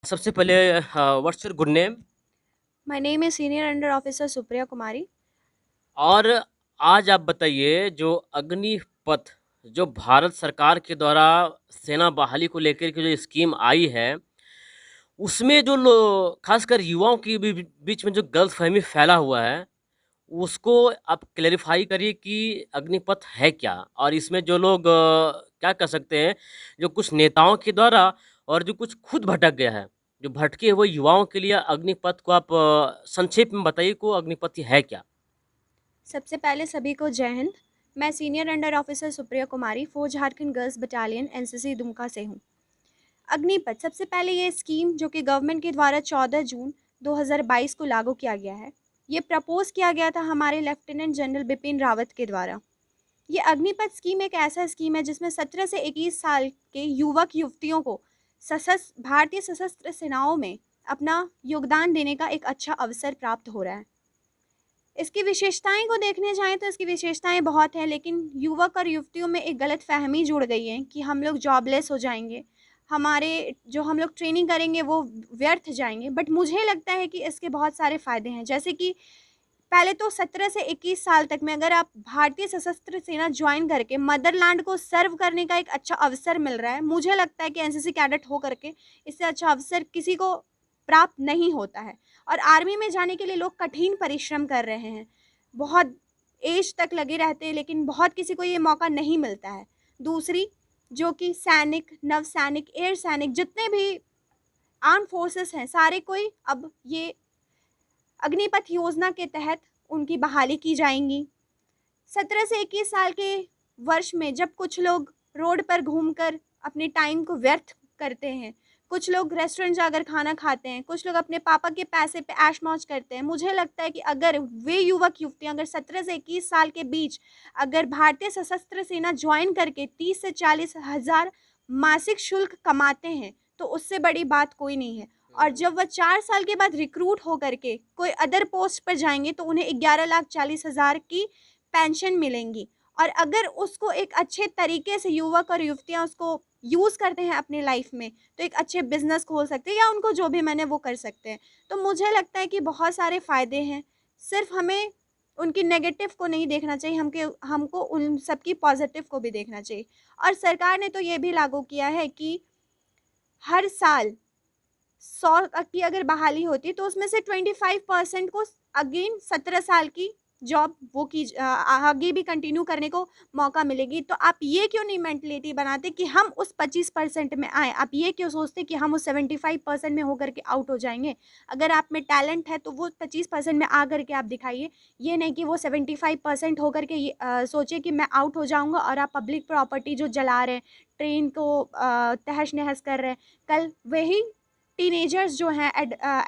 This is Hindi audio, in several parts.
सबसे पहले what's your good name? My name is Senior Under Officer Supriya Kumari. और आज आप बताइए जो अग्निपथ जो भारत सरकार के द्वारा सेना बहाली को लेकर के जो स्कीम आई है, उसमें जो खासकर युवाओं की बीच में जो गलतफहमी फैला हुआ है, उसको आप क्लेरिफाई करिए कि अग्निपथ है क्या? और इसमें जो लोग क्या कह सकते हैं, जो कुछ नेताओं के द्वारा और जो कुछ खुद भटक गया है, जो भटके हुए युवाओं के लिए अग्निपथ को आप संक्षेप में बताइए को अग्निपथ है क्या? सबसे पहले सभी को जय हिंद। मैं सीनियर अंडर ऑफिसर सुप्रिया कुमारी, 4 Jharkhand girls battalion NCC Dumka से हूँ। अग्निपथ सबसे पहले ये स्कीम जो कि गवर्नमेंट के द्वारा 14 जून 2022 को लागू किया गया है। ये प्रपोज किया गया था हमारे लेफ्टिनेंट जनरल बिपिन रावत के द्वारा। ये अग्निपथ स्कीम एक ऐसा स्कीम है जिसमें 17 से 21 साल के युवक युवतियों को भारतीय सशस्त्र सेनाओं में अपना योगदान देने का एक अच्छा अवसर प्राप्त हो रहा है। इसकी विशेषताएं को देखने जाएँ तो इसकी विशेषताएं बहुत हैं, लेकिन युवक और युवतियों में एक गलतफ़हमी जुड़ गई है कि हम लोग जॉबलेस हो जाएँगे, हमारे जो हम लोग ट्रेनिंग करेंगे वो व्यर्थ जाएँगे। बट मुझे लगता है कि इसके बहुत सारे फ़ायदे हैं, जैसे कि पहले तो 17 से 21 साल तक में अगर आप भारतीय सशस्त्र सेना जॉइन करके मदरलैंड को सर्व करने का एक अच्छा अवसर मिल रहा है। मुझे लगता है कि एनसीसी कैडेट हो करके इससे अच्छा अवसर किसी को प्राप्त नहीं होता है। और आर्मी में जाने के लिए लोग कठिन परिश्रम कर रहे हैं, बहुत एज तक लगे रहते हैं, लेकिन बहुत किसी को ये मौका नहीं मिलता है। दूसरी, जो कि सैनिक, नव सैनिक, एयर सैनिक, जितने भी आर्म फोर्सेस हैं, सारे कोई अब ये अग्निपथ योजना के तहत उनकी बहाली की जाएंगी। 17 से 21 साल के वर्ष में जब कुछ लोग रोड पर घूमकर अपने टाइम को व्यर्थ करते हैं, कुछ लोग रेस्टोरेंट जाकर खाना खाते हैं, कुछ लोग अपने पापा के पैसे पे ऐश मौज करते हैं। मुझे लगता है कि अगर वे युवक युवतियाँ अगर 17 से 21 साल के बीच अगर भारतीय सशस्त्र सेना ज्वाइन करके 30 से 40 हज़ार मासिक शुल्क कमाते हैं, तो उससे बड़ी बात कोई नहीं है। और जब वह 4 साल के बाद रिक्रूट हो करके कोई अदर पोस्ट पर जाएंगे तो उन्हें 11,40,000 की पेंशन मिलेंगी। और अगर उसको एक अच्छे तरीके से युवक और युवतियाँ उसको यूज़ करते हैं अपनी लाइफ में, तो एक अच्छे बिजनेस खोल सकते हैं या उनको जो भी मैंने वो कर सकते हैं। तो मुझे लगता है कि बहुत सारे फ़ायदे हैं, सिर्फ हमें उनकी नेगेटिव को नहीं देखना चाहिए, हमको उन सबकी पॉजिटिव को भी देखना चाहिए। और सरकार ने तो ये भी लागू किया है कि हर साल 100 की अगर बहाली होती तो उसमें से 25% को अगेन 17 साल की जॉब वो की आगे भी कंटिन्यू करने को मौका मिलेगी। तो आप ये क्यों नहीं मेंटलिटी बनाते कि हम उस 25% में आए? आप ये क्यों सोचते कि हम उस 75% में होकर के आउट हो जाएंगे? अगर आप में टैलेंट है तो वो 25% में आ करके आप दिखाइए। ये नहीं कि वो 75% होकर के सोचे कि मैं आउट हो जाऊंगा और आप पब्लिक प्रॉपर्टी जो जला रहे हैं, ट्रेन को तहस नहस कर रहे हैं, कल वही टीनेजर्स जो हैं,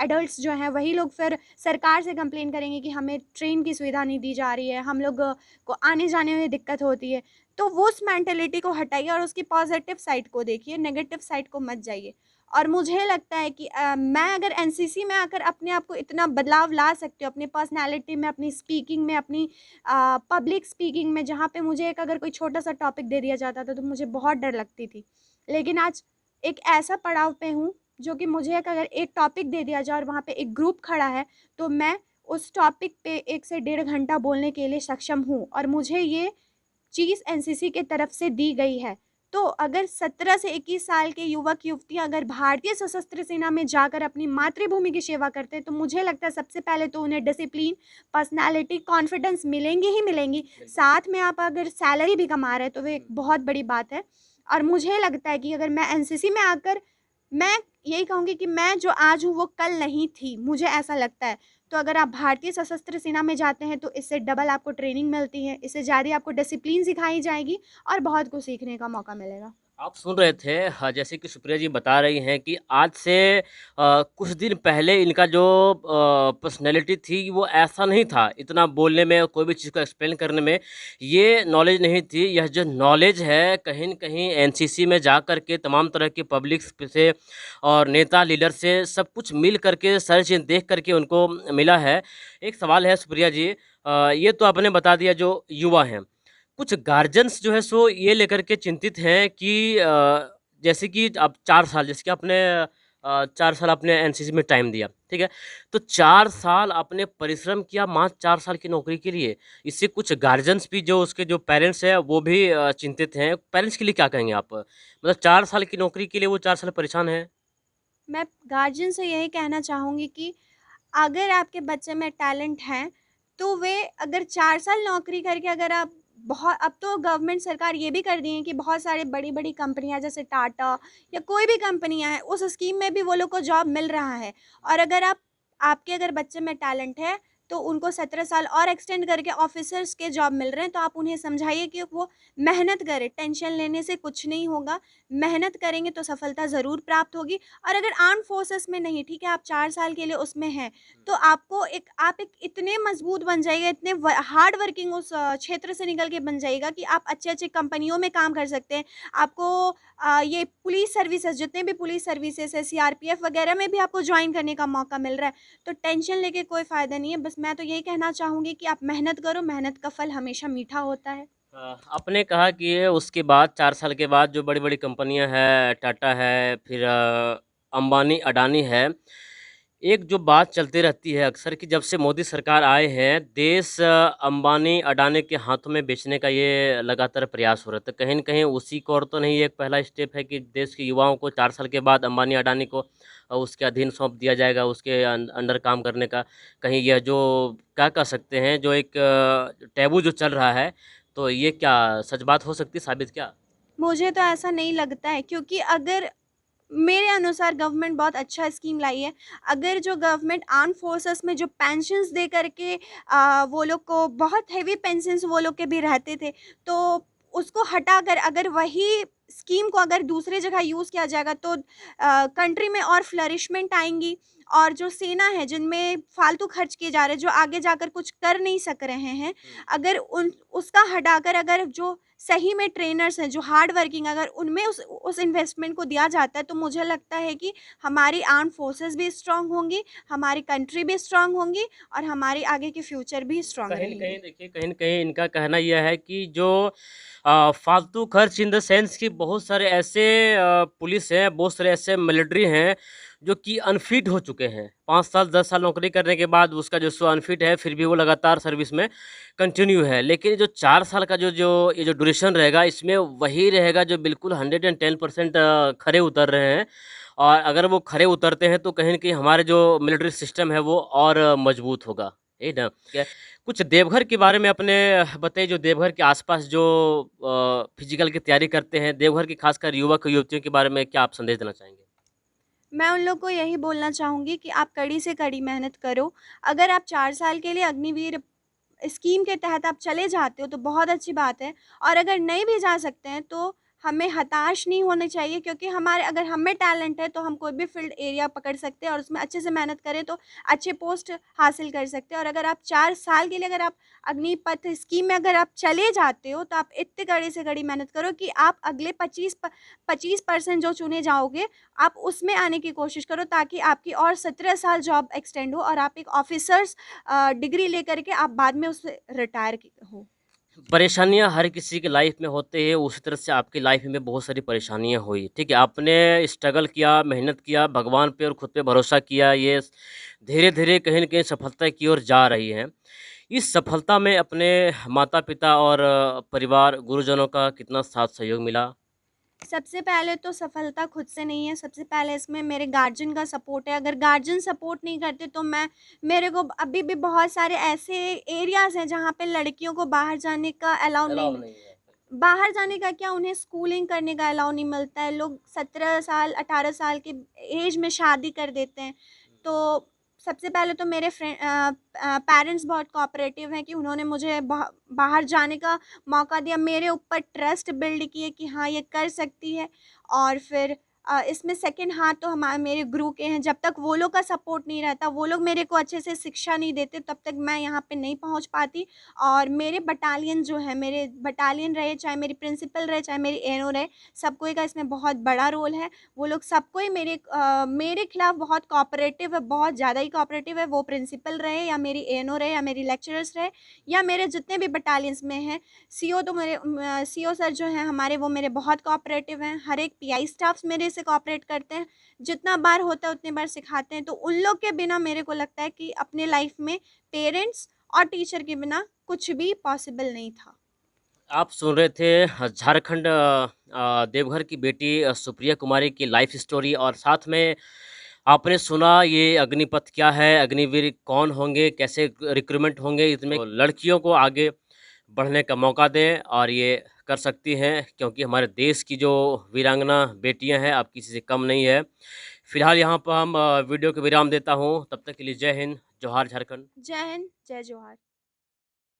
एडल्ट्स जो हैं, वही लोग फिर सरकार से कंप्लेन करेंगे कि हमें ट्रेन की सुविधा नहीं दी जा रही है, हम लोग को आने जाने में दिक्कत होती है। तो वो उस मेंटेलिटी को हटाइए और उसकी पॉजिटिव साइड को देखिए, नेगेटिव साइड को मत जाइए। और मुझे लगता है कि मैं अगर एनसीसी में आकर अपने आप को इतना बदलाव ला सकती हूँ अपनी पर्सनालिटी में, अपनी स्पीकिंग में, अपनी पब्लिक स्पीकिंग में, जहाँ पे मुझे एक अगर कोई छोटा सा टॉपिक दे दिया जाता था तो मुझे बहुत डर लगती थी, लेकिन आज एक ऐसा पड़ाव पे हूँ जो कि मुझे एक अगर एक टॉपिक दे दिया जाए और वहाँ पे एक ग्रुप खड़ा है, तो मैं उस टॉपिक पे 1 से डेढ़ घंटा बोलने के लिए सक्षम हूँ और मुझे ये चीज़ एनसीसी के तरफ से दी गई है। तो अगर 17 से 21 साल के युवक-युवतियाँ अगर भारतीय सशस्त्र सेना में जाकर अपनी मातृभूमि की सेवा करते हैं, तो मुझे लगता है सबसे पहले तो उन्हें डिसिप्लिन, पर्सनैलिटी, कॉन्फिडेंस मिलेंगी ही मिलेंगी। साथ में आप अगर सैलरी भी कमा रहे हैं, तो वो एक बहुत बड़ी बात है। और मुझे लगता है कि अगर मैं एनसीसी में आकर मैं यही कहूँगी कि मैं जो आज हूँ वो कल नहीं थी, मुझे ऐसा लगता है। तो अगर आप भारतीय सशस्त्र सेना में जाते हैं तो इससे डबल आपको ट्रेनिंग मिलती है, इससे ज़्यादा आपको डिसिप्लिन सिखाई जाएगी और बहुत कुछ सीखने का मौका मिलेगा। आप सुन रहे थे हाँ, जैसे कि सुप्रिया जी बता रही हैं कि आज से कुछ दिन पहले इनका जो पर्सनैलिटी थी वो ऐसा नहीं था, इतना बोलने में, कोई भी चीज़ को एक्सप्लेन करने में ये नॉलेज नहीं थी। यह जो नॉलेज है कहीं न कहीं एनसीसी में जा कर के तमाम तरह के पब्लिक से और नेता लीडर से सब कुछ मिल कर के सारी चीज़ें देख कर के उनको मिला है। एक सवाल है सुप्रिया जी, ये तो आपने बता दिया जो युवा हैं। कुछ गार्जियंस जो है ये लेकर के चिंतित हैं कि जैसे कि अब 4 साल जैसे कि आपने 4 साल आपने एनसीसी में टाइम दिया, ठीक है? तो 4 साल आपने परिश्रम किया मात्र 4 साल की नौकरी के लिए। इससे कुछ गार्जियंस भी जो उसके जो पेरेंट्स हैं वो भी चिंतित हैं। पेरेंट्स के लिए क्या कहेंगे आप? मतलब 4 साल की नौकरी के लिए वो 4 साल परेशान हैं। मैं गार्जियन से यही कहना चाहूँगी कि अगर आपके बच्चे में टैलेंट है, तो वे अगर 4 साल नौकरी करके अगर आप बहुत अब तो गवर्नमेंट सरकार ये भी कर दी है कि बहुत सारे बड़ी-बड़ी कंपनियाँ जैसे टाटा या कोई भी कंपनियाँ हैं, उस स्कीम में भी वो लोग को जॉब मिल रहा है। और अगर आपके अगर बच्चे में टैलेंट है, तो उनको 17 साल और एक्सटेंड करके ऑफ़िसर्स के जॉब मिल रहे हैं, तो आप उन्हें समझाइए कि वो मेहनत करें, टेंशन लेने से कुछ नहीं होगा। मेहनत करेंगे तो सफलता ज़रूर प्राप्त होगी। और अगर आर्म्ड फोर्सेस में नहीं, ठीक है, आप 4 साल के लिए उसमें हैं, तो आप एक इतने मज़बूत बन जाइएगा, इतने व हार्ड वर्किंग उस क्षेत्र से निकल के बन जाइएगा कि आप अच्छे-अच्छे कंपनियों में काम कर सकते हैं। आपको ये पुलिस सर्विसेज़, जितने भी पुलिस सर्विसेज़ है, सीआरपीएफ वगैरह में भी आपको जॉइन करने का मौका मिल रहा है। तो टेंशन लेके कोई फ़ायदा नहीं है। बस मैं तो यही कहना चाहूँगी कि आप मेहनत करो, मेहनत का फल हमेशा मीठा होता है। आपने कहा कि ये उसके बाद 4 साल के बाद जो बड़ी-बड़ी कंपनियाँ हैं, टाटा है, फिर अंबानी, अडानी है। एक जो बात चलती रहती है अक्सर कि जब से मोदी सरकार आए हैं, देश अंबानी, अडानी के हाथों में बेचने का ये लगातार प्रयास हो रहा है। तो कहीं न कहीं उसी को और तो नहीं एक पहला स्टेप है कि देश के युवाओं को 4 साल के बाद अंबानी, अडानी को उसके अधीन सौंप दिया जाएगा, उसके अंडर काम करने का। कहीं यह जो क्या कह सकते हैं, जो एक टैबू जो चल रहा है, तो ये क्या सच बात हो सकती है साबित क्या? मुझे तो ऐसा नहीं लगता है, क्योंकि अगर मेरे अनुसार गवर्नमेंट बहुत अच्छा स्कीम लाई है। अगर जो गवर्नमेंट आर्म्ड फोर्सेस में जो पेंशन्स दे करके वो लोग को बहुत हेवी पेंशन्स वो लोग के भी रहते थे, तो उसको हटाकर अगर वही स्कीम को अगर दूसरी जगह यूज़ किया जाएगा, तो कंट्री में और फ्लरिशमेंट आएँगी। और जो सेना है जिनमें फालतू खर्च किए जा रहे हैं, जो आगे जाकर कुछ कर नहीं सक रहे हैं, अगर उन उसका हटाकर अगर जो सही में ट्रेनर्स हैं, जो हार्ड वर्किंग, अगर उनमें उस इन्वेस्टमेंट को दिया जाता है, तो मुझे लगता है कि हमारी आर्म्ड फोर्सेस भी स्ट्रॉन्ग होंगी, हमारी कंट्री भी स्ट्रॉन्ग होंगी और हमारी आगे की फ्यूचर भी स्ट्रॉन्ग कहीं न रहेगी। कहीं देखिए, कहीं न कहीं इनका कहना यह है कि जो फालतू खर्च इन द सेंस कि बहुत सारे ऐसे पुलिस हैं, बहुत सारे ऐसे मिलिट्री हैं, जो कि अनफिट हो चुके हैं। 5 साल, 10 साल नौकरी करने के बाद उसका जो सो अनफिट है, फिर भी वो लगातार सर्विस में कंटिन्यू है। लेकिन जो 4 साल का जो जो ये जो ड्यूरेशन रहेगा, इसमें वही रहेगा जो बिल्कुल 110% खरे उतर रहे हैं। और अगर वो खरे उतरते हैं, तो कहीं न कहीं हमारे जो मिलिट्री सिस्टम है, वो और मजबूत होगा। है ना? क्या कुछ देवघर के बारे में अपने बताइए, जो देवघर के आसपास जो फिजिकल की तैयारी करते हैं, देवघर के खासकर युवक युवतियों के बारे में क्या आप संदेश देना चाहेंगे? मैं उन लोग को यही बोलना चाहूँगी कि आप कड़ी से कड़ी मेहनत करो। अगर आप 4 साल के लिए अग्निवीर स्कीम के तहत आप चले जाते हो, तो बहुत अच्छी बात है। और अगर नहीं भी जा सकते हैं, तो हमें हताश नहीं होना चाहिए, क्योंकि हमारे अगर हम में टैलेंट है, तो हम कोई भी फील्ड एरिया पकड़ सकते हैं और उसमें अच्छे से मेहनत करें तो अच्छे पोस्ट हासिल कर सकते हैं। और अगर आप 4 साल के लिए अगर आप अग्निपथ स्कीम में अगर आप चले जाते हो, तो आप इतनी कड़ी से कड़ी मेहनत करो कि आप अगले 25% जो चुने जाओगे, आप उसमें आने की कोशिश करो, ताकि आपकी और 17 साल जॉब एक्सटेंड हो और आप एक ऑफ़िसर्स डिग्री लेकर के आप बाद में उससे रिटायर हो। परेशानियाँ हर किसी की लाइफ में होते हैं, उसी तरह से आपकी लाइफ में बहुत सारी परेशानियाँ हुई, ठीक है? आपने स्ट्रगल किया, मेहनत किया, भगवान पे और खुद पे भरोसा किया, ये धीरे-धीरे कहीं न कहीं सफलता की ओर जा रही हैं। इस सफलता में अपने माता-पिता और परिवार, गुरुजनों का कितना साथ सहयोग मिला? सबसे पहले तो सफलता खुद से नहीं है, सबसे पहले इसमें मेरे गार्जियन का सपोर्ट है। अगर गार्जियन सपोर्ट नहीं करते, तो मेरे को अभी भी बहुत सारे ऐसे एरियाज़ हैं जहाँ पे लड़कियों को बाहर जाने का अलाउ अलाउ नहीं, नहीं है। बाहर जाने का क्या, उन्हें स्कूलिंग करने का अलाउ नहीं मिलता है। लोग 17 साल 18 साल की एज में शादी कर देते हैं। तो सबसे पहले तो मेरे पेरेंट्स बहुत कोऑपरेटिव हैं कि उन्होंने मुझे बाहर जाने का मौका दिया, मेरे ऊपर ट्रस्ट बिल्ड किए कि हाँ, ये कर सकती है। और फिर इसमें सेकंड हाथ तो मेरे गुरु के हैं। जब तक वो लोग का सपोर्ट नहीं रहता, वो लोग मेरे को अच्छे से शिक्षा नहीं देते, तब तक मैं यहाँ पे नहीं पहुँच पाती। और मेरे बटालियन जो है, मेरे बटालियन रहे, चाहे मेरी प्रिंसिपल रहे, चाहे मेरी एएनओ रहे, सब कोई का इसमें बहुत बड़ा रोल है। वो लोग सब कोई मेरे खिलाफ बहुत कोऑपरेटिव है, बहुत ज़्यादा ही कोऑपरेटिव है। वो प्रिंसिपल रहे या मेरी एएनओ रहे या मेरी लेक्चरर्स रहे या मेरे जितने भी बटालियंस में हैं, सीओ तो मेरे सीओ सर जो हैं हमारे, वो मेरे बहुत कोऑपरेटिव हैं। हर एक पीआई स्टाफ्स मेरे से से कोऑपरेट करते हैं, जितना बार होता है उतनी बार सिखाते हैं। तो उन लोग के बिना मेरे को लगता है कि अपने लाइफ में पेरेंट्स और टीचर के बिना कुछ भी पॉसिबल नहीं था। आप सुन रहे थे झारखंड देवघर की बेटी सुप्रिया कुमारी की लाइफ स्टोरी, और साथ में आपने सुना ये अग्निपथ क्या है, अग्निवीर कौन होंगे, कैसे रिक्रूटमेंट होंगे, इसमें तो लड़कियों को आगे बढ़ने का मौका दें और ये कर सकती हैं, क्योंकि हमारे देश की जो वीरांगना बेटियां हैं अब किसी से कम नहीं है। फिलहाल यहाँ पर हम वीडियो को विराम देता हूँ, तब तक के लिए जय हिंद, जोहार झारखंड। जय हिंद, जय जोहार।